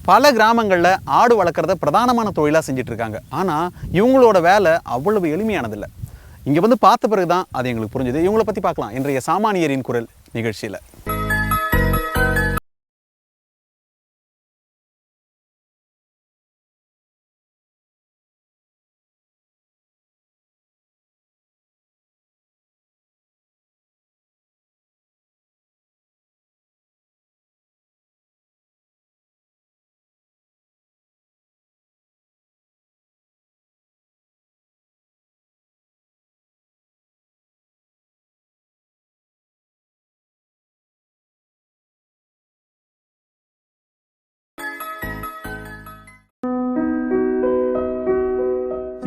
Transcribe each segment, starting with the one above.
பல கிராமங்களில் ஆடு வளர்க்குறத பிரதானமான தொழிலாக செஞ்சுட்டு இருக்காங்க. ஆனால் இவங்களோட வேலை அவ்வளவு எளிமையானதில்லை. இங்கே வந்து பார்த்த பிறகு தான் அது எங்களுக்கு புரிஞ்சுது. இவங்களை பற்றி பார்க்கலாம் இன்றைய சாமானியரின் குரல் நிகழ்ச்சியில்.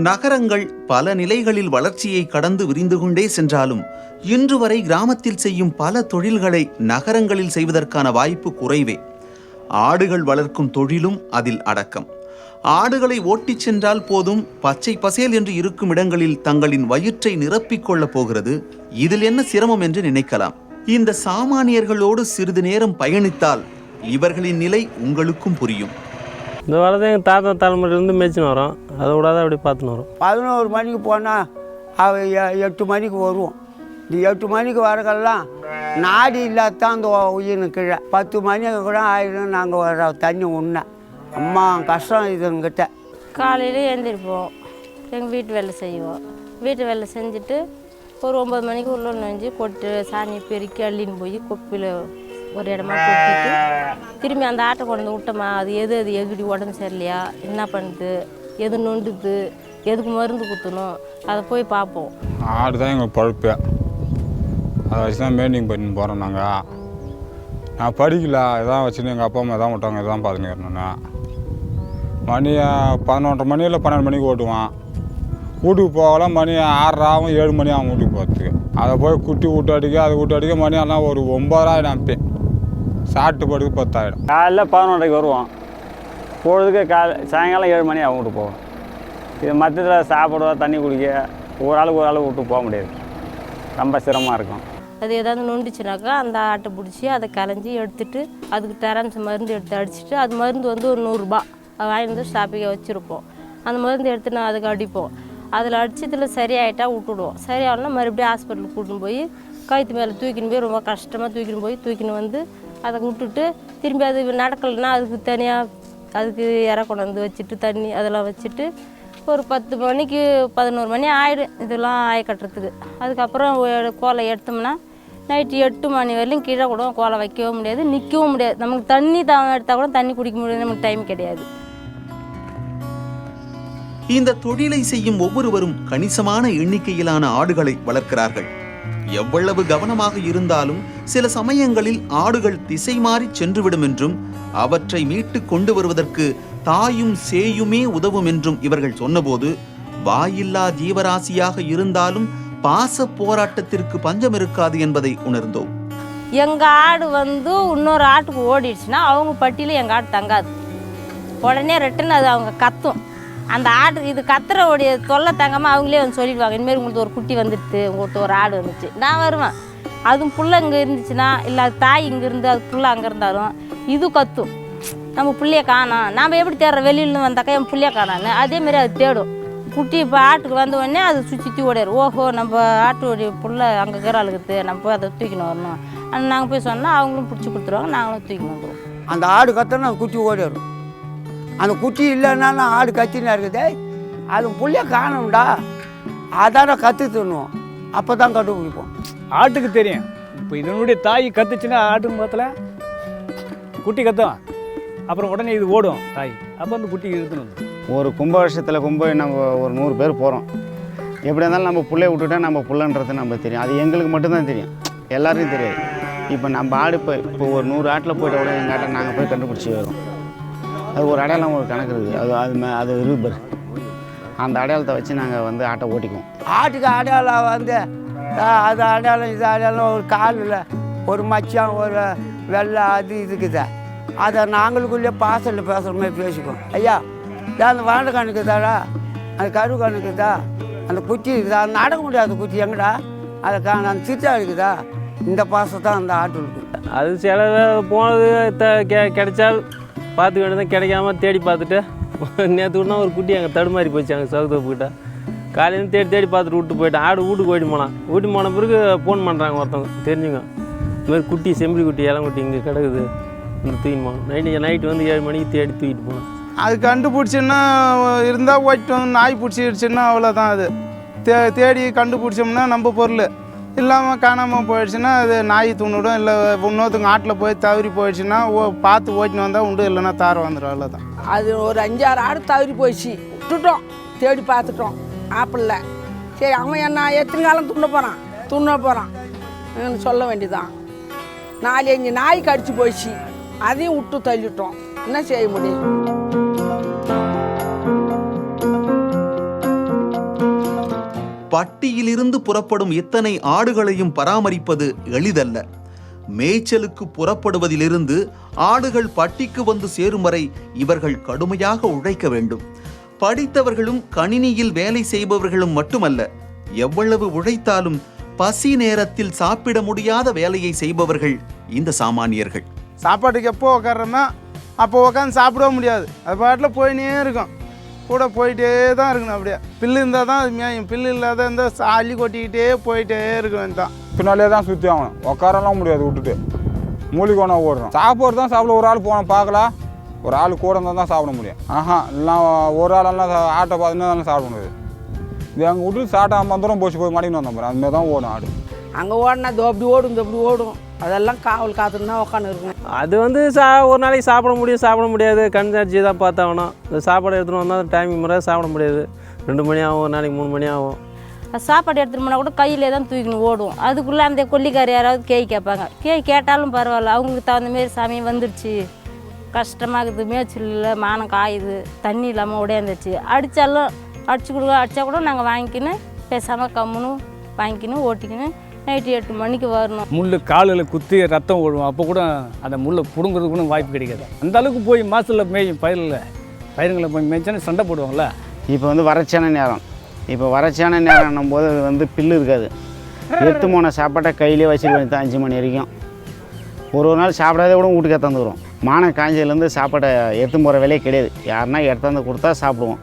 நகரங்கள் பல நிலைகளில் வளர்ச்சியை கடந்து விரிந்து கொண்டே சென்றாலும் இன்று வரை கிராமத்தில் செய்யும் பல தொழில்களை நகரங்களில் செய்வதற்கான வாய்ப்பு குறைவே. ஆடுகள் வளர்க்கும் தொழிலும் அதில் அடக்கம். ஆடுகளை ஓட்டிச் சென்றால் போதும், பச்சை பசேல் என்று இருக்கும் இடங்களில் தங்களின் வயிற்றை நிரப்பிக் கொள்ளப் போகிறது. இதில் என்ன சிரமம் என்று நினைக்கலாம். இந்த சாமானியர்களோடு சிறிது நேரம் பயணித்தால் இவர்களின் நிலை உங்களுக்கும் புரியும். இந்த வரது எங்கள் தாத்தா தலைமுறையிலேருந்து மேய்ச்சின்னு வரோம். அதை விடாத அப்படி பார்த்துன்னு வரோம். 11 மணிக்கு போனால் அவள் 8 மணிக்கு வருவோம். இந்த 8 மணிக்கு வரக்கெல்லாம் நாடி இல்லாதான் அந்த உயிரின் கீழே 10 மணிக்கு கூட ஆயிடும். நாங்கள் வர தண்ணி உண்ண அம்மா கஷ்டம் இதுங்கிட்ட. காலையில் எழுந்திருப்போம், எங்கள் வீட்டு வேலை செய்வோம். வீட்டு வேலை செஞ்சுட்டு ஒரு 9 மணிக்கு உள்ள நுழைஞ்சி கொட்டு சாணி பெருக்கி அள்ளின்னு போய் கொப்பில் ஒரு இடமா கொட்டிட்டு திரும்பி அந்த ஆட்டை கொண்டு வந்து விட்டோமா, அது எது எகுடி உடம்பு சரியில்லையா, என்ன பண்ணுது, எது நொண்டுது, எதுக்கு மருந்து குத்தணும், அதை போய் பார்ப்போம். ஆடு தான் எங்களுக்கு பழுப்பு. அதை வச்சு தான் மெயின்டைன் பண்ணி போகிறோம். நான் படிக்கல, இதான் வச்சுன்னு எங்கள் அப்பா அம்மா தான் விட்டாங்க, இதான் பார்த்துன்னு நான். மணி 11:30 மணி இல்லை 12 மணிக்கு ஓட்டுவான். வீட்டுக்கு போகலாம் மணி 6 ஆகும், 7 மணி ஆகும் வீட்டுக்கு போகிறதுக்கு. அதை போய் குட்டி விட்டு அடிக்க, அதை விட்டு அடிக்க மணி ஆனால் ஒரு 9 ஆகிடும். அப்பேன் சாப்பிட்டு படுக்க 10 ஆகிடும். காலையில் 11:30 வருவோம். பொழுதுக்கு சாயங்காலம் 7 மணி ஆகும் விட்டு போவோம். இது மற்றத்தில் சாப்பிடுவா, தண்ணி குடிக்க ஒரு ஆளுக்கு விட்டு போக முடியாது. ரொம்ப சிரமமாக இருக்கும். அது ஏதாவது நொண்டுச்சுனாக்கா அந்த ஆட்டை பிடிச்சி அதை கலைஞ்சி எடுத்துட்டு அதுக்கு டெரன்ஸ் மருந்து எடுத்து அடிச்சுட்டு, அது மருந்து வந்து ஒரு 100 ரூபா அதை வாங்கி வந்து ஸ்டாப்பிங்க வச்சுருப்போம். அந்த மருந்து எடுத்து நான் அதுக்கு அடிப்போம். அதில் அடிச்சதில் சரியாயிட்டா விட்டுடுவோம். சரியாகலன்னா மறுபடியும் ஹாஸ்பிட்டலுக்கு கூட்டின்னு போய் கழுத்து மேலே தூக்கின்னு போய் ரொம்ப கஷ்டமாக தூக்கின்னு வந்து அதை விட்டுட்டு திரும்பி அது நடக்கலைன்னா அதுக்கு தனியாக அதுக்கு இற கொண்டு வந்து வச்சுட்டு தண்ணி அதெல்லாம் வச்சுட்டு ஒரு 10 மணிக்கு 11 மணி ஆகிடும் இதெல்லாம் ஆய கட்டுறதுக்கு. அதுக்கப்புறம் கோலை எடுத்தோம்னா நைட்டு 8 மணி வரையிலும் கீழே கூட கோலை வைக்கவும் முடியாது, நிற்கவும் முடியாது. நமக்கு தண்ணி எடுத்தால் கூட தண்ணி குடிக்க முடியாது, நமக்கு டைம் கிடையாது. இந்த தொழிலை செய்யும் ஒவ்வொருவரும் கணிசமான எண்ணிக்கையிலான ஆடுகளை வளர்க்கிறார்கள். எவ்வளவு கவனமாக இருந்தாலும் சில சமயங்களில் ஆடுகள் திசை மாறி சென்றுவிடும் என்றும் அவற்றை மீட்டு கொண்டு வருவதற்கு தாயும் சேயுமே உதவும் என்றும் இவர்கள் சொன்னபோது, வாயில்லா ஜீவராசியாக இருந்தாலும் பாச போராட்டத்திற்கு பஞ்சம் இருக்காது என்பதை உணர்ந்தோம். எங்கள் ஆடு வந்து இன்னொரு ஆட்டுக்கு ஓடிடுச்சுன்னா அவங்க பட்டியில் எங்கள் ஆடு தங்காது. உடனே ரிட்டன் அது அவங்க கத்தும். அந்த ஆடு இது கத்துறவுடைய தொல்லை தங்காமல் அவங்களே வந்து சொல்லிடுவாங்க, இனிமேல் உங்களுக்கு ஒரு குட்டி வந்துடுது, உங்களுக்கு ஒரு ஆடு வந்துச்சு. நான் வருவேன், அதுவும் புள்ள இங்கே இருந்துச்சுன்னா இல்லை அது தாய் இங்கே இருந்து அது புள்ள அங்கே இருந்தாலும் இது கத்தும், நம்ம பிள்ளைய காணோம். நாம் எப்படி தேடுற வெளியிலேருந்து வந்தாக்கா என் பிள்ளைய காணான்னு அதேமாரி அது தேடும். குட்டி இப்போ ஆட்டுக்கு வந்த உடனே அது சுற்றி ஓடிடும். ஓஹோ நம்ம ஆட்டுடைய புள்ள அங்கே இருக்கிறாளுக்குது, நம்ம போய் அதை தூக்கின்னு வரணும். ஆனால் நாங்கள் போய் சொன்னால் அவங்களும் பிடிச்சி கொடுத்துருவாங்க, நாங்களும் தூக்கின்னு வந்துடுவோம். அந்த ஆடு கத்தனா அந்த குட்டி ஓடிடும். அந்த குட்டி இல்லைன்னா ஆடு கத்தினா இருக்குது, அது புள்ளைய காணும்டா, அதான கற்று தின்னுவோம். அப்போ தான் கண்டுபிடிப்போம். ஆட்டுக்கு தெரியும். இப்போ இதனுடைய தாய் கத்துச்சுன்னா ஆட்டுக்கு முகத்தில் குட்டி கத்தும், அப்புறம் உடனே இது ஓடும் தாய், அப்போ அந்த குட்டி இழுத்துணும். ஒரு கும்பாபிஷேகத்தில் நம்ம ஒரு 100 பேர் போகிறோம். எப்படி இருந்தாலும் நம்ம பிள்ளைய விட்டுட்டா நம்ம பிள்ளைன்றது நம்ம தெரியும். அது எங்களுக்கு மட்டும்தான் தெரியும், எல்லாருக்கும் தெரியாது. இப்போ நம்ம ஆடு இப்போ ஒரு 100 ஆட்டில் போய்ட்ட உடனே எங்கள் ஆட்டை நாங்கள் போய் கண்டுபிடிச்சி வரோம். அது ஒரு அடையாளம், ஒரு கணக்கு இருக்குது. அது இருபர் அந்த அடையாளத்தை வச்சு நாங்கள் வந்து ஆட்டை ஓட்டிக்குவோம். ஆட்டுக்கு அடையாளம் வந்து அது அடையாளம் இது அடையாளம், ஒரு காலில் ஒரு மச்சான் ஒரு வெள்ளை அது இதுக்குதா, அதை நாங்களுக்குள்ளே பாசலில் பேசுகிற மாதிரி பேசிக்குவோம். ஐயா அந்த வாண்டை கணக்குதாடா, அந்த கரு கணக்குதா, அந்த குச்சி இருக்குதா, அது நடக்க முடியாது குச்சி எங்கடா, அதை அந்த சித்தா இருக்குதா, இந்த பாசம் தான் அந்த ஆட்டு இருக்குது. அது சில போனது கிடைச்சால் பார்த்துக்க வேண்டியதான், கிடைக்காம தேடி பார்த்துட்டு நேற்று கூட ஒரு குட்டி அங்கே தடுமாறி போச்சு அங்கே சவுத்தப்புக்கிட்ட. காலையிலேருந்து தேடி தேடி பார்த்துட்டு விட்டு போயிட்டேன். ஆடு வீட்டுக்கு ஓடி போனான். வீட்டு போன பிறகு ஃபோன் பண்ணுறாங்க ஒருத்தவங்க தெரிஞ்சுங்க, இதுமாதிரி குட்டி செம்பரி குட்டி இளங்குட்டி இங்கே கிடக்குது, இந்த தூக்கின்னு போனோம். நைட்டு வந்து 7 மணிக்கு தேடி தூக்கிட்டு போனோம். அது கண்டுபிடிச்சின்னா இருந்தால் ஓட்டிட்டு வந்து நாய் பிடிச்சிடுச்சுன்னா அவ்வளோதான். அது தேடி கண்டுபிடிச்சோம்னா நம்ம பொருள் இல்லாமல் காணாமல் போயிடுச்சுன்னா அது நாய் தூணிடும். இல்லை இன்னொருத்தங்க ஆட்டில் போய் தவறி போயிடுச்சுன்னா பார்த்து ஓட்டின்னு வந்தால் உண்டு, இல்லைன்னா தார வந்துடும், அவ்வளோதான். அது ஒரு 5-6 ஆடு தவறி போயிடுச்சு, விட்டுட்டோம். தேடி பார்த்துட்டோம், ஆப்பிள்ல. சரி அவன் என்ன எத்தனை காலம் துண்ண போகிறான் சொல்ல வேண்டியதான். 4-5 நாய் கடிச்சு போயிடுச்சு, அதையும் விட்டு தள்ளிட்டோம். என்ன செய்ய முடியும்? பட்டியிலிருந்து புறப்படும் இத்தனை ஆடுகளையும் பராமரிப்பது எளிதல்ல. மேய்ச்சலுக்கு புறப்படுவதிலிருந்து ஆடுகள் பட்டிக்கு வந்து சேரும் வரை இவர்கள் கடுமையாக உழைக்க வேண்டும். படித்தவர்களும் கணினியில் வேலை செய்பவர்களும் மட்டுமல்ல, எவ்வளவு உழைத்தாலும் பசி நேரத்தில் சாப்பிட முடியாத வேலையை செய்பவர்கள் இந்த சாமானியர்கள். சாப்பாட்டுக்கு எப்போ உட்காடுறோமோ அப்போ உட்காந்து சாப்பிட முடியாது, அது பாட்டில் போயினே இருக்கும், கூட போயிட்டே தான் இருக்கணும். அப்படியே பில்லு இருந்தால் தான் அது மேயும், பில்லு இல்லாத இருந்தால் அள்ளி கொட்டிக்கிட்டே போயிட்டே இருக்கும் தான். பின்னாலே தான் சுற்றி ஆகணும், உட்காரலாம் முடியாது, விட்டுட்டு மூலிகோனா ஓடுறோம். சாப்பாடு தான் சாப்பிட ஒரு ஆள் போனோம் பார்க்கலாம், ஒரு ஆள் கூட இருந்தால் தான் சாப்பிட முடியும். இல்லைனா ஒரு ஆளெல்லாம் ஆட்டை பார்த்துன்னா சாப்பிட முடியாது. இது அங்கே விட்டு சாப்பிட்டா தூரம் போச்சு போய் மடின்னு வந்தோம் பாரு, அதுமாதிரி தான் ஓடும் ஆடு. அங்கே ஓடினா அப்படி ஓடும், இப்படி ஓடும், அதெல்லாம் காவல் காத்துன்னு தான் உட்காந்து இருக்கும். அது வந்து ஒரு நாளைக்கு சாப்பிட முடியும், சாப்பிட முடியாது, கண்காட்சி தான் பார்த்தாகணும். இந்த சாப்பாடு எடுத்துகிட்டு வந்தால் டைமிங் முறை சாப்பிட முடியாது, 2 மணி ஆகும், ஒரு நாளைக்கு 3 மணி ஆகும். சாப்பாடு எடுத்துகிட்டு போனால் கூட கையிலே தான் தூக்கின்னு ஓடும். அதுக்குள்ளே அந்த கொல்லிக்காரி யாராவது கேட்பாங்க, கேட்டாலும் பரவாயில்ல, அவங்களுக்கு தகுந்தமாரி சமயம் வந்துடுச்சு, கஷ்டமாகுது, மேய்ச்சல் மானம் காயுது, தண்ணி இல்லாமல் உடையாந்துச்சு, அடித்தா கூட நாங்கள் வாங்கிக்கின்னு பேசாமல் கம்முன்னு வாங்கிக்கின்னு ஓட்டிக்கின்னு நைட்டு 8 மணிக்கு வரணும். முள் காலில் குத்தி ரத்தம் ஓடும், அப்போ கூட அந்த முள்ளை பிடுங்கிறதுக்கு கூட வாய்ப்பு கிடைக்காது. அந்த அளவுக்கு போய் மாதத்தில் மேயும் பயிருங்களை போய் மேய்ச்சானே சண்டை போடுவாங்கள்ல. இப்போ வந்து வறட்சியான நேரம், இப்போ வறட்சியான நேரம்னும் போது வந்து பில்லு இருக்காது. எடுத்து போன சாப்பாட்டை கையிலே வச்சுருவேன் 5 மணி வரைக்கும். ஒரு நாள் சாப்பிடாதே கூட வீட்டுக்கு எடுத்தாந்துக்கிறோம். மானம் காஞ்சதுலேருந்து சாப்பாட்டை எடுத்து போகிற வேலையே கிடையாது. யாருன்னா எடுத்தாந்து கொடுத்தா சாப்பிடுவோம்,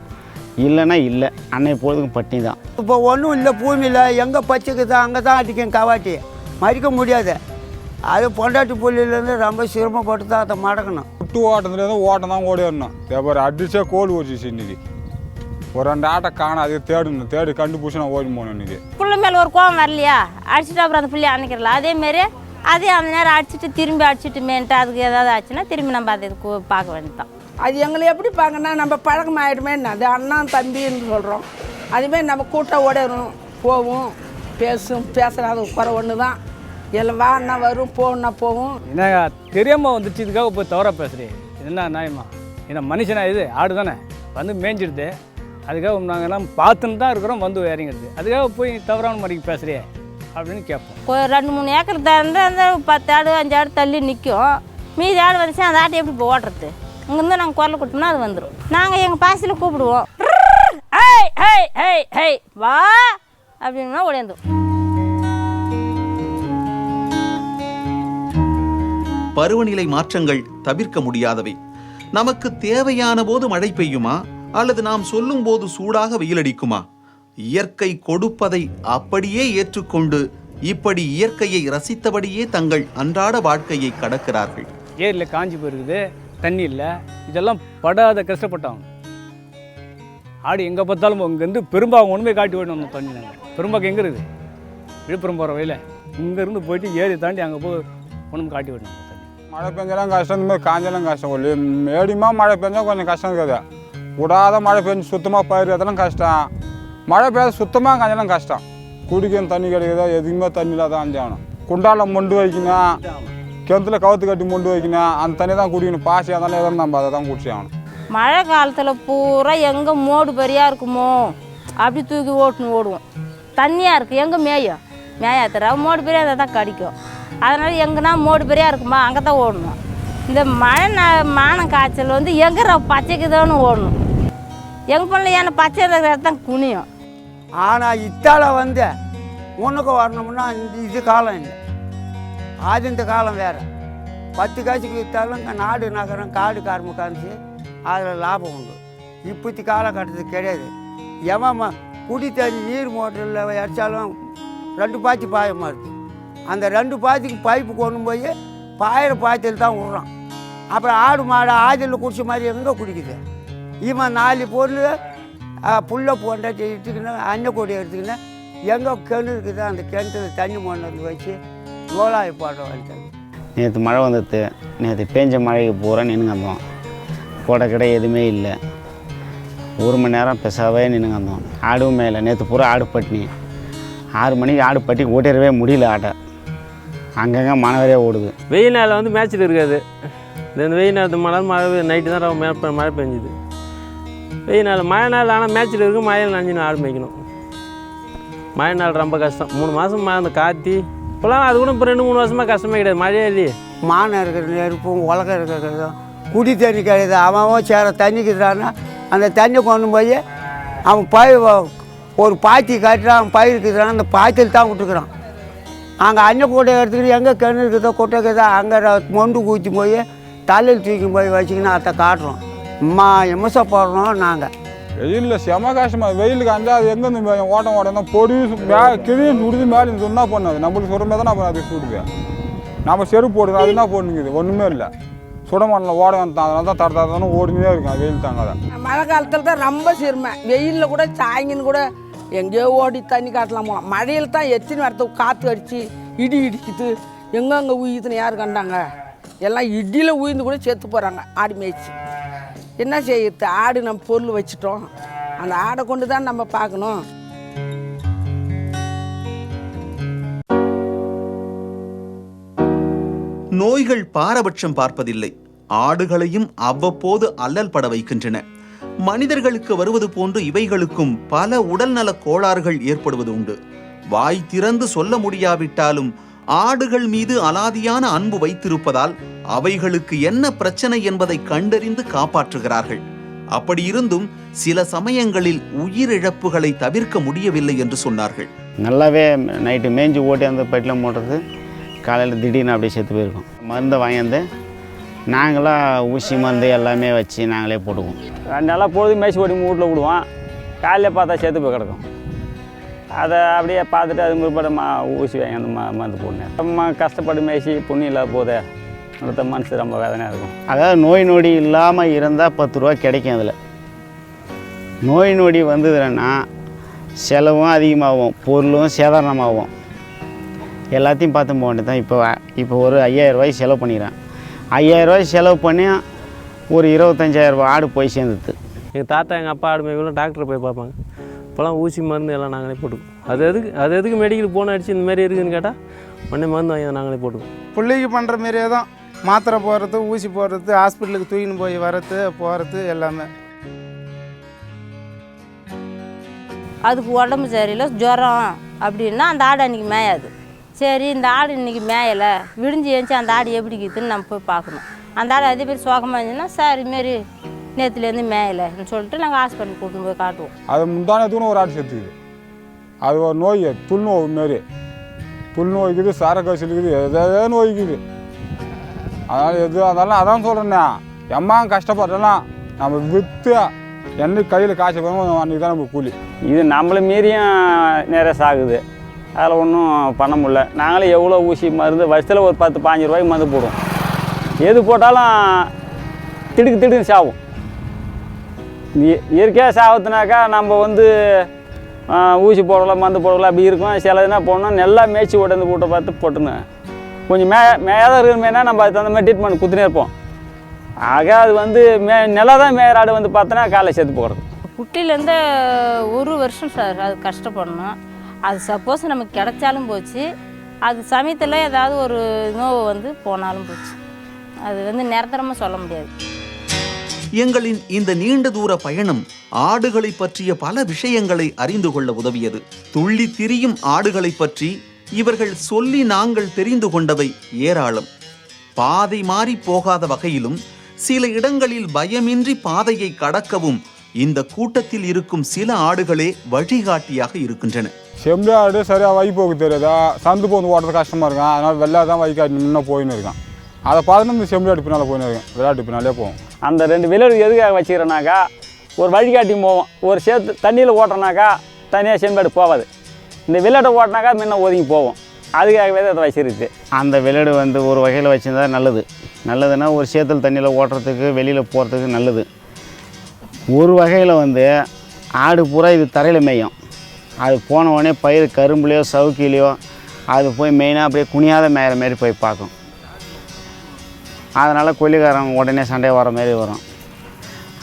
இல்லைன்னா இல்லை, அன்னை பொழுதுக்கும் பட்டினி தான். இப்போ ஒன்றும் இல்லை, பூமியில் எங்கே பச்சைக்குதோ அங்கே தான் அடிக்கும் கவாட்டி, மறிக்க முடியாது. அது பொண்டாட்டி புள்ளிலேருந்து ரொம்ப சிரமப்பட்டு தான் அதை மடக்கணும். விட்டு ஓட்டத்துலேருந்து ஓட்டம் தான் ஓடி வரணும். தேவை அடிச்சா கோல் ஓடிச்சு இன்னைக்கு. ஒரு 2 ஆட்டை காணும், அதே தேடி கண்டுபிடிச்சி நான் ஓடி போனேன் இன்னைக்கு. பிள்ளை மேலே ஒரு கோவம் வரலையா, அடிச்சுட்டு அப்புறம் அந்த பிள்ளைய அணைக்கிறல, அதேமாரி அதே அந்த நேரம் அடிச்சுட்டு திரும்பி அடிச்சுட்டு மேன்ட்டு அதுக்கு ஏதாவது ஆச்சுன்னா திரும்பி நம்ம அதை பார்க்க வேண்டியதான். அது எங்களை எப்படி பார்க்கணுன்னா நம்ம பழக்கம் ஆகிடுமே, அது அண்ணன் தம்பின்னு சொல்கிறோம். அதுமாரி நம்ம கூட்டம் ஓடணும், போவோம், பேசுகிறாது குறை ஒன்று தான். எல்லாம் வான்னா வரும், போகணுன்னா போவோம். என்ன தெரியாமல் வந்துச்சு, இதுக்காக போய் தவறாக பேசுகிறேன், என்ன நியாயமா? ஏன்னா மனுஷனா இது ஆடு தானே வந்து மேய்ஞ்சிடுது, அதுக்காக நாங்கள் எல்லாம் பார்த்துன்னு தான் இருக்கிறோம், வந்து இறங்கிடுது, அதுக்காக போய் தவறான மாதிரிக்கு பேசுகிறே அப்படின்னு கேட்போம். 2-3 ஏக்கர் தந்து அந்த 10 ஆடு 5 ஆடு தள்ளி நிற்கும், மீதி ஆடு வந்துச்சு, அந்த ஆட்டை எப்படி இப்போ ஓட்டுறது? இங்கேருந்து நாங்கள் குரல் கொடுத்தோம்னா அது வந்துடும். நாங்கள் எங்கள் பாசையில் கூப்பிடுவோம், ஹேய் ஹேய் ஹேய் ஹேய் வா அப்படின்னா ஓடியாந்துடும். பருவநிலை மாற்றங்கள் தவிர்க்க முடியாதவை. நமக்கு தேவையான போது மழை பெய்யுமா, அல்லது நாம் சொல்லும் போது சூடாக வெயிலடிக்குமா? இயற்கை கொடுப்பதை அப்படியே ஏற்றுக்கொண்டு இப்படி இயற்கையை ரசித்தபடியே தங்கள் அன்றாட வாழ்க்கையை கடக்கிறார்கள். ஏரியில் காஞ்சி போயிருக்குது, தண்ணி இல்லை, இதெல்லாம் படாத கஷ்டப்பட்டாங்க. ஆடு எங்கே பார்த்தாலும் இங்கேருந்து பெரும்பாக்கம் ஒன்றுமே காட்டி போய்ட்டு வந்தோம் தண்ணி. நாங்கள் பெரும்பாக்கம் எங்கே இருக்குது, விழுப்புரம் போகிற வழியில், இங்கேருந்து போயிட்டு ஏரி தாண்டி அங்கே போய் ஒன்றும் காட்டி போய்ட்டு வந்தோம் தண்ணி. மழை பெஞ்சாலும் கஷ்டம், இந்த மாதிரி காஞ்செல்லாம் கஷ்டம். ஒரு மேடியமாக மழை பெஞ்சால் கொஞ்சம் கஷ்டம் இருக்காது, விடாத மழை பெஞ்சு சுத்தமாக பயிர் அதெல்லாம் கஷ்டம். மழை பெய்யாத சுத்தமாக காஞ்செல்லாம் கஷ்டம். குடிக்கணும் தண்ணி கிடைக்குதா, எதுக்குமே தண்ணி இல்லாத அஞ்சாகணும். குண்டாலம் மொண்டு வைக்கணும், கிணத்துல கவுத்து கட்டி மொண்டு வைக்கணும், அந்த தண்ணி தான் குடிக்கணும். பாசி அதெல்லாம் எதுவும் நம்ம அதை தான் குடிச்சி ஆகணும். மழை காலத்தில் பூரா எங்கே மோடு பெரியாக இருக்குமோ அப்படி தூக்கி ஓடுவோம். தண்ணியாக இருக்குது எங்கே மேயாத்துறா மோடு பெரியாக தான் கடிக்கும். அதனால் எங்கன்னா மோடு பெரியாக இருக்குமா அங்கே தான் ஓடணும். இந்த மழை மானம் காய்ச்சல் வந்து எங்கே பச்சைக்குதான்னு ஓடணும். எங்கள் பிள்ளை ஏன்னா பச்சை இருக்கிற தான் குனியும். ஆனால் இத்தால வந்து முன்னுக்கு வரணும்னா இது காலம் இல்லை, அது இந்த காலம் வேறு. 10 காசுக்கு விற்றாலும் நாடு நகரம் காடு காரம காமிச்சு அதில் லாபம் உண்டு. இப்போத்தி காலகட்டத்துக்கு கிடையாது. எவன் குடி தண்ணி நீர் மோட்டரில் அடித்தாலும் 2 பாய்ச்சி பாய மாறுது. அந்த 2 பாய்ச்சிக்கு பைப்பு கொண்டு போய் பாயிற பாய்ச்சல் தான் விட்றான். அப்புறம் ஆடு மாடு ஆதில் குடிச்ச மாதிரி எங்கே குடிக்குது? இவன் 4 பொருள் புல்லை போண்டாட்டி எடுத்துக்கின்னு அன்னக்கூடி எடுத்துக்கின்னு எங்கே கிணறு இருக்குது அந்த கிணத்துல தண்ணி மொண்டு வச்சு நோலாய் போட வந்துட்டாங்க. நேற்று மழை வந்துடுது. நேற்று பேஞ்ச மழைக்கு பூரா நின்றுங்க வந்தோம். போட கடை எதுவுமே இல்லை. 1 மணி நேரம் பெசாவே நின்றுங்க வந்தோம். ஆடும் மேலே நேற்று பூரா ஆடு பட்டினி. 6 மணிக்கு ஆடு பட்டி ஓட்டிடவே முடியல. ஆட்டை அங்கங்கே மனவரையே ஓடுது. வெயில் நாளில் வந்து மேட்ச்சில் இருக்காது. இந்த வெயில் நேரத்து மழை நைட்டு தான் மழை பெஞ்சுது. வெயில் நாள் மழை நாள் ஆனால் மேட்ச்சில் இருக்கும். மழையில் நனைஞ்சின்னு ஆடு மேய்க்கணும். மழை நாள் ரொம்ப கஷ்டம். 3 மாதம் அந்த காத்தி இப்போலாம் அது கூட இப்போ 2-3 வருஷமாக கஷ்டமே கிடையாது. மழையே இல்லையே. மானம் இருக்கிற நெருப்பும் உலகம் இருக்கிறதும் குடி தண்ணி கிடையாது. அவன் சேர தண்ணிக்குறான்னா அந்த தண்ணி கொண்டு போய் அவன் ஒரு பாத்தி காட்டுறான். அவன் பயிருக்குறான். அந்த பாய்ச்சல் தான் விட்டுக்கிறான். அங்கே அன்னக்கூடை எடுத்துக்கிட்டு எங்கே கிணறு இருக்குதோ கொட்டை இருக்குதோ அங்கே மொண்டு ஊற்றி போய் தலையில் தூக்கி போய் வச்சுக்கின்னு அதை காட்டுறோம். எம்எஸ்ஸை போடுறோம் நாங்கள். வெயிலில் செம கஷ்டமாக. வெயிலுக்கு அஞ்சா அது எங்கேருந்து ஓட்டம் தான் பொடி கிழி சுடுது மேலே இது என்ன பண்ணாது. நம்மளுக்கு சுடுமே தான் நான் அது சுடுது. நம்ம செருப்பு போடுறோம். அது என்ன போட்டுங்குது? ஒன்றுமே இல்லை. சுடமாட்டில் ஓட வந்தான். அதனால தான் தரத்தானே ஓடினே இருக்கும். வெயில் தாங்காத. மழை காலத்தில் தான் ரொம்ப சிறுமை. வெயிலில் கூட சாயங்கின்னு கூட எங்கேயோ ஓடி தண்ணி காட்டலாம் போகலாம். மழையில் தான் எத்தனை வரத்துக்கு காற்று அடித்து இடி இடிக்குது. எங்கெங்கே உயிர்த்துன்னு யார் கண்டாங்க? எல்லாம் இடியில் உயிர்ந்து கூட செத்து போகிறாங்க ஆடு மேய்ச்சி. என்ன செய்யுது? ஆடு நம்ம பொருள் வச்சுட்டோம். அந்த ஆடை கொண்டு தான் நம்ம பார்க்கணும். நோய்கள் பாரபட்சம் பார்ப்பதில்லை. ஆடுகளையும் அவ்வப்போது அல்லல் பட வைக்கின்றன. மனிதர்களுக்கு வருவது போன்று இவைகளுக்கும் பல உடல்நல கோளாறுகள் ஏற்படுவது உண்டு. வாய் திறந்து சொல்ல முடியாவிட்டாலும் ஆடுகள் மீது அலாதியான அன்பு வைத்திருப்பதால் அவைகளுக்கு என்ன பிரச்சனை என்பதை கண்டறிந்து காப்பாற்றுகிறார்கள். அப்படி இருந்தும் சில சமயங்களில் உயிரிழப்புகளை தவிர்க்க முடியவில்லை என்று சொன்னார்கள். நல்லாவே நைட்டு மேய்ஞ்சி ஓட்டி அந்த பட்டியில் போடுறது காலையில் திடீர்னு அப்படியே செத்து போயிருக்கோம். மருந்தை வாங்கியாந்து நாங்களாம் ஊசி மருந்து எல்லாமே வச்சு நாங்களே போட்டுக்குவோம். 2 நாளாக பொழுது மேய்ச்சி ஓடி வீட்டில் விடுவோம். காலையில் பார்த்தா செத்து போய் கிடக்கும். அதை அப்படியே பார்த்துட்டு அது முற்பட ஊசி வாங்கி அந்த மருந்து போடணும். ரொம்ப கஷ்டப்பட்டு மேய்ச்சி புண்ணியம் இல்லாத போதே அடுத்த மனசு ரொம்ப வேதனையாக இருக்கும். அதாவது நோய் நொடி இல்லாமல் இருந்தால் 10 ரூபா கிடைக்கும். அதில் நோய் நொடி வந்ததுன்னா செலவும் அதிகமாகும், பொருளும் சேதாரணமாகும். எல்லாத்தையும் பார்த்து போக வேண்டியது தான். இப்போ ஒரு 5000 ரூபாய்க்கு செலவு பண்ணிக்கிறேன். 5000 ரூபாய்க்கு செலவு பண்ணி ஒரு 25,000 ரூபாய் ஆடு போய் சேர்ந்துது. எங்கள் தாத்தா எங்கள் அப்பா ஆடு மேய்க்கலாம் டாக்டர் போய் பார்ப்பாங்க. இப்போலாம் ஊசி மருந்து எல்லாம் நாங்களே போட்டுக்குவோம். அது எதுக்கு மெடிக்கல் போன அடிச்சு இந்த மாதிரி இருக்குதுன்னு கேட்டால் உடனே மருந்து வாங்கி நாங்களே போட்டுக்குவோம். பிள்ளைக்கு பண்ணுற மாரியே தான். மாத்திரை போடுறது, ஊசி போடுறது, ஹாஸ்பிட்டலுக்கு தூக்கின்னு போய் வரது போகிறது எல்லாமே. அதுக்கு உடம்பு சரியில்லை ஜுரம் அப்படின்னா அந்த ஆடு அன்றைக்கி மேயாது. சரி இந்த ஆடு இன்றைக்கி மேயலை விடிஞ்சு ஏஞ்சி அந்த ஆடு எப்படி இருக்குதுன்னு நம்ம போய் பார்க்கணும். அந்த ஆடு அதே மாதிரி சோகமாக இருந்துச்சுன்னா சார் இதுமாரி நேற்றுலேருந்து மேயலைன்னு சொல்லிட்டு நாங்கள் ஹாஸ்பிட்டல் கூட்டின்னு போய் காட்டுவோம். அது முந்தானத்துக்குன்னு ஒரு ஆடு செத்துக்குது. அது ஒரு நோய், துள்நோய் மாரி. துள்நோய்க்குது, சாரக்காய்ச்சலுக்குது, எதாவது நோய்க்குது. அதனால் அதான் சொல்கிறேண்ணே, எம்மா கஷ்டப்பட்டலாம் நம்ம விற்று என்னைக்கு கையில் காய்ச்சல் போகணும் அன்றைக்கி தான் நம்ம கூலி. இது நம்மளை மீறியும் நிறைய சாகுது. அதில் ஒன்றும் பண்ண முடியல. நாங்களே எவ்வளோ ஊசி மருந்து வருஷத்தில் ஒரு 10-15 ரூபாய்க்கு மருந்து போடுவோம். எது போட்டாலும் திடுக்கு சாகும். இயற்கையாக சாகத்துனாக்கா நம்ம வந்து ஊசி போடலாம் மருந்து போடலாம் அப்படி இருக்கும். சில இதுனா போடணும் நல்லா மேய்ச்சி ஓட்டு கூட்ட பார்த்து போட்டுன்னு கொஞ்சம் மேயாத இருக்கிறமேனா நம்ம அதுக்கு தகுந்த மாதிரி ட்ரீட்மெண்ட் குத்துனே இருப்போம். ஆக அது வந்து நல்லா தான் மேயராடு வந்து பார்த்தோன்னா காலை சேர்த்து போகிறது. குட்டிலேருந்து 1 வருஷம் சார் அது கஷ்டப்படணும். அது சப்போஸ் நமக்கு கிடைச்சாலும் போச்சு, அது சமயத்தில் ஏதாவது ஒரு நோவு வந்து போனாலும் போச்சு. அது வந்து நிரந்தரமாக சொல்ல முடியாது. எங்களின் இந்த நீண்ட தூர பயணம் ஆடுகளை பற்றிய பல விஷயங்களை அறிந்து கொள்ள உதவியது. துள்ளி திரியும் ஆடுகளை பற்றி இவர்கள் சொல்லி நாங்கள் தெரிந்து கொண்டவை ஏராளம். பாதை மாறி போகாத வகையிலும் சில இடங்களில் பயமின்றி பாதையை கடக்கவும் இந்த கூட்டத்தில் இருக்கும் சில ஆடுகளே வழிகாட்டியாக இருக்கின்றன. செம்பு ஆடு சரியாக வை போக தெரியாதா, சந்து போந்து ஓடுறது கஷ்டமாக இருக்கான். அதனால் வெள்ளாதான் வைக்காட்டி முன்னே போயின்னு இருக்கான். அதை பார்த்துட்டு இந்த செம்மறி பின்னால் போயின்னு இருக்கேன், விளையாட்டு பின்னாலே போவோம். அந்த 2 விலடு எதுக்காக வச்சுக்கிறேனாக்கா, ஒரு வழிகாட்டி போவோம். ஒரு சேர்த்து தண்ணியில் ஓட்டுறனாக்கா தனியாக செம்மேடு போகாது. இந்த விளையாட்டை ஓட்டினாக்கா முன்ன ஒதுங்கி போவோம். அதுக்காகவே அதை வச்சிருக்கு. அந்த விலடு வந்து ஒரு வகையில் வச்சுருந்தா நல்லது. நல்லதுன்னா ஒரு சேத்துல தண்ணியில் ஓட்டுறதுக்கு வெளியில் போகிறதுக்கு நல்லது. ஒரு வகையில் வந்து ஆடு பூரா இது தரையில் மேயும். அது போன உடனே பயிர் கரும்புலையோ சவுக்கிலையோ அது போய் மெயினாக அப்படியே குனியாத மேயிற மாரி போய் பார்க்கும். அதனால் கொல்லிக்காரன் உடனே சண்டை வர மாரி வரும்.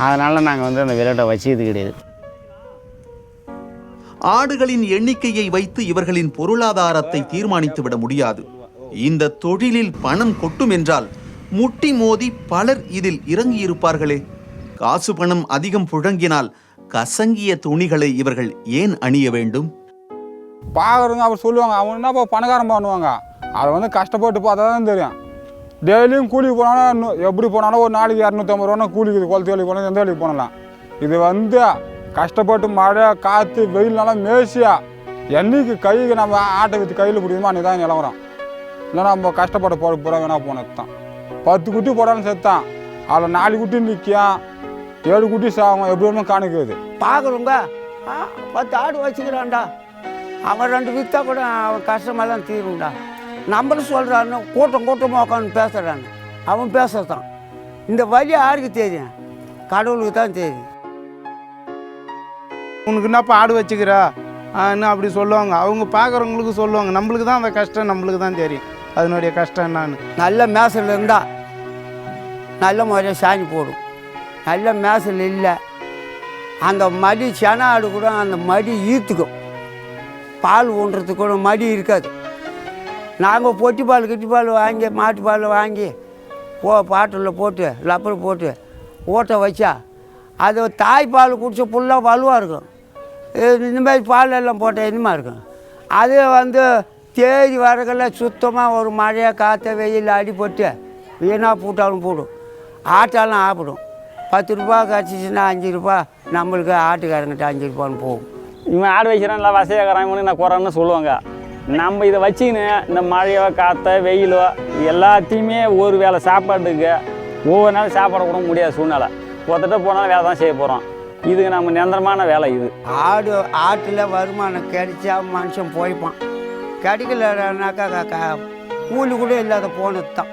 அதனால் நாங்கள் வந்து அந்த விளையாட்டை வச்சது கிடையாது. ஆடுகளின் எண்ணிக்கையை வைத்து இவர்களின் பொருளாதாரத்தை தீர்மானித்து விட முடியாது. இந்த தொழிலில் பணம் கொட்டும் என்றால் முட்டி மோதி பலர் இதில் இறங்கியிருப்பார்களே. காசு பணம் அதிகம் புழங்கினால் கசங்கிய துணிகளை இவர்கள் ஏன் அணிய வேண்டும்? பார்க்குறவங்க அவர் சொல்லுவாங்க, அவங்க என்னப்பா பணக்காரன் பண்ணுவாங்க. அதை வந்து கஷ்டப்பட்டு பார்த்தா தான் தெரியும். டெய்லியும் கூலிக்கு போனாலும் எப்படி போனாலும் ஒரு நாளைக்கு 250 ரூபா கூலிக்கு குளத்து வேலைக்கு போனால் எந்த வேலைக்கு போனலாம். இது வந்து கஷ்டப்பட்டு மழை காற்று வெயில்னாலும் மேசியா என்னைக்கு கைக்கு நம்ம ஆட்டை வச்சு கையில் பிடிக்குமோ அன்றைக்கி தான் நிலவரம். இல்லைன்னா நம்ம கஷ்டப்பட்ட போட வேணா போனது தான். 10 குட்டி போடாலும் செத்தான், அதில் 4 குட்டி நிற்கும், 7 குட்டி சாகும், எப்படி ஒன்றும் காணிக்குது. பார்க்குறோங்க 10 ஆடு வச்சுக்கிறான்டா, அவன் 2 விற்றா கூட அவன் கஷ்டமாக தான் தீரும்டா. நம்மளும் சொல்கிறான்னு கூட்டமாக உட்காந்து பேசுகிறான்னு அவன் பேசுறதான். இந்த வழி யாருக்கு தெரியும்? கடவுளுக்கு தான் தெரியும். உனக்கு என்னப்பா ஆடு வச்சுக்கிறா இன்னும் அப்படி சொல்லுவாங்க. அவங்க பார்க்குறவங்களுக்கு சொல்லுவாங்க. நம்மளுக்கு தான் அந்த கஷ்டம் நம்மளுக்கு தான் தெரியும் அதனுடைய கஷ்டம் என்னான்னு. நல்ல மேசல் இருந்தால் நல்ல முறையாக சாணி போடும். நல்ல மேசல் இல்லை, அந்த மடி சென ஆடு கூட அந்த மடி ஈர்த்துக்கும். பால் ஊன்றதுக்கு கூட மடி இருக்காது. நாங்கள் பொட்டி பால் கிட்டி பால் வாங்கி மாட்டு பால் வாங்கி பாட்டில் போட்டு லப்பர் போட்டு ஓட்ட வச்சா அது தாய்ப்பால் குடிச்ச ஃபுல்லாக வலுவாக இருக்கும். இந்த மாதிரி பால் எல்லாம் போட்டால் இனிமா இருக்கும். அது வந்து தேடி வரக்கெல்லாம் சுத்தமாக ஒரு மழையாக காற்ற வெயில் அடிப்பட்டு வீணாக பூட்டாலும் போடும். ஆட்டாலும் ஆப்பிடும். 10 ரூபா கிடச்சிச்சின்னா 5 ரூபா நம்மளுக்கு ஆட்டுக்காரங்கிட்ட 5 ரூபான்னு போகும். இவன் ஆடு வைக்கிறான் இல்லை வசதியாகிறான் இவனு நான் குறான்னு சொல்லுவாங்க. நம்ம இதை வச்சுக்கின்னு இந்த மழையோ காற்ற வெயிலோ எல்லாத்தையுமே ஒரு வேளை சாப்பாட்டுக்கு ஒவ்வொரு நாள் சாப்பாடு கூட முடியாத சூழ்நிலை. ஒருத்தட்ட போனாலும் வேலை தான் செய்ய போகிறோம். இதுக்கு நம்ம நிரந்தரமான வேலை இது. ஆட்டில் வருமானம் கிடைச்சா மனுஷன் போய்ப்பான். கிடைக்கலனாக்கா கூலி கூட இல்லாத போனது தான்.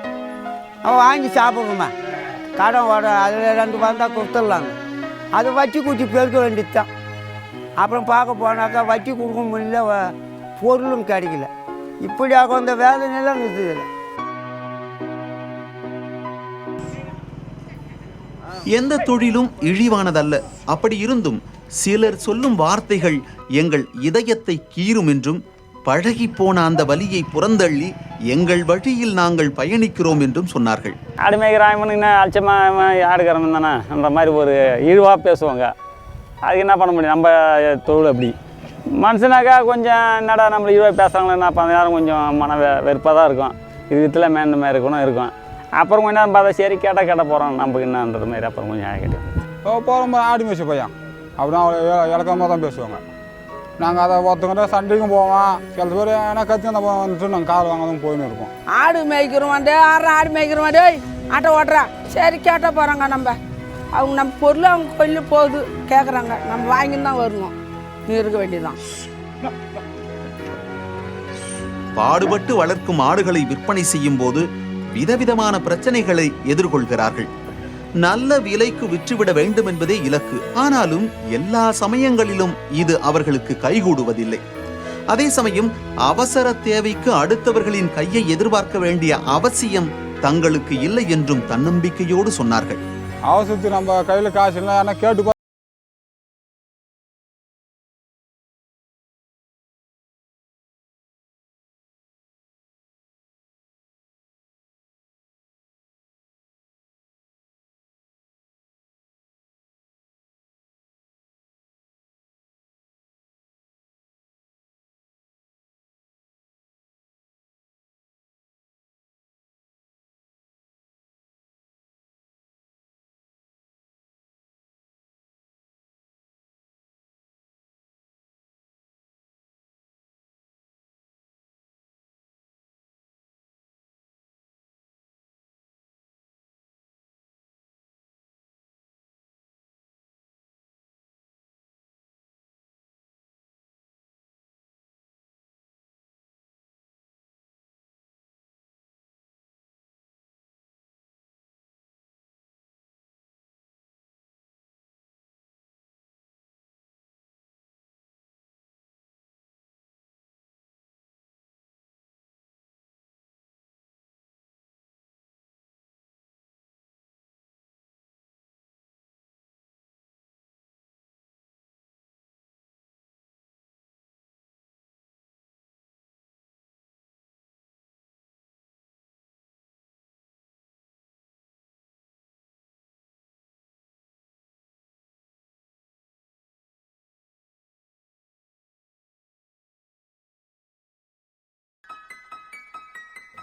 அவன் வாங்கி சாப்பிட்ணுமா, கடன் வர அதில் 2 வந்தால் கொடுத்துடலாங்க. அதை வட்டி குட்டி பெருக்க வேண்டியது தான். அப்புறம் பார்க்க போனாக்கா வட்டி கொடுக்க முடியல, பொருளும் கிடைக்கல. இப்படியாக அந்த வேதனையெல்லாம் இருக்குது. எந்த தொழிலும் இழிவானதல்ல. அப்படி இருந்தும் சிலர் சொல்லும் வார்த்தைகள் எங்கள் இதயத்தை கீறும் என்றும், பழகி போன அந்த வலியை புறந்தள்ளி எங்கள் வழியில் நாங்கள் பயணிக்கிறோம் என்றும் சொன்னார்கள். ஆடு மேய்க்கிறான் என்ன அலட்சமாக ஆடுக்கிறவன் தானே அந்த மாதிரி ஒரு இழிவாக பேசுவாங்க. அதுக்கு என்ன பண்ண முடியும்? நம்ம தொழில் அப்படி. மனுஷனாக்கா கொஞ்சம் என்னடா நம்ம இழிவாக பேசுகிறாங்களேன்னா அப்போ அந்த நேரம் கொஞ்சம் வெறுப்பாக தான் இருக்கும். இது வித்துல மேந்த மாதிரி இருக்கணும் இருக்கும். அப்புறம் கொஞ்சம் நேரம் பார்த்தா சரி கேட்டால் போகிறோம் நமக்கு என்னன்றது மாதிரி. அப்புறம் கொஞ்சம் கேட்டேன் போகிறோம் ஆடு மேய்ச்சி பையன் அப்படின்னா இலக்கமாக தான் பேசுவாங்க. நாங்கள் அதை ஒருத்தங்கிட்ட சண்டைக்கும் போவோம். சில பேர் ஏன்னா கத்தி அந்த வந்துட்டு நாங்கள் கால் வாங்கதான் போயின்னு இருக்கோம். ஆடு மேய்க்கிறோமாண்டே ஆடு மேய்க்கிறோமாண்டே ஆட்டை ஓட்டுறா சரி கேட்டால் போகிறாங்க. அவங்க நம்ம பொருள் அவங்க கொல்லு போகுது கேட்குறாங்க, நம்ம வாங்கின்னு தான் வரணும். நீ இருக்க வேண்டியதுதான். பாடுபட்டு வளர்க்கும் ஆடுகளை விற்பனை செய்யும் போது விதவிதமான பிரச்சனைகளை எதிர்கொள்கிறார்கள். நல்ல விலைக்கு விற்றுவிட வேண்டும் என்பதே இலக்கு. ஆனாலும் எல்லா சமயங்களிலும் இது அவர்களுக்கு கைகூடுவதில்லை. அதே சமயம் அவசர தேவைக்கு அடுத்தவர்களின் கையை எதிர்பார்க்க வேண்டிய அவசியம் தங்களுக்கு இல்லை என்றும் தன்னம்பிக்கையோடு சொன்னார்கள். அவசரத்துக்கு நம்ம கையில் காசு இல்லை, ஆனால் கேட்டு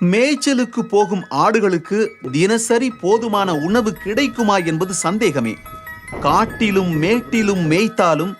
மேய்ச்சலுக்கு போகும் ஆடுகளுக்கு தினசரி போதுமான உணவு கிடைக்குமா என்பது சந்தேகமே. காட்டிலும் மேட்டிலும் மேய்த்தாலும்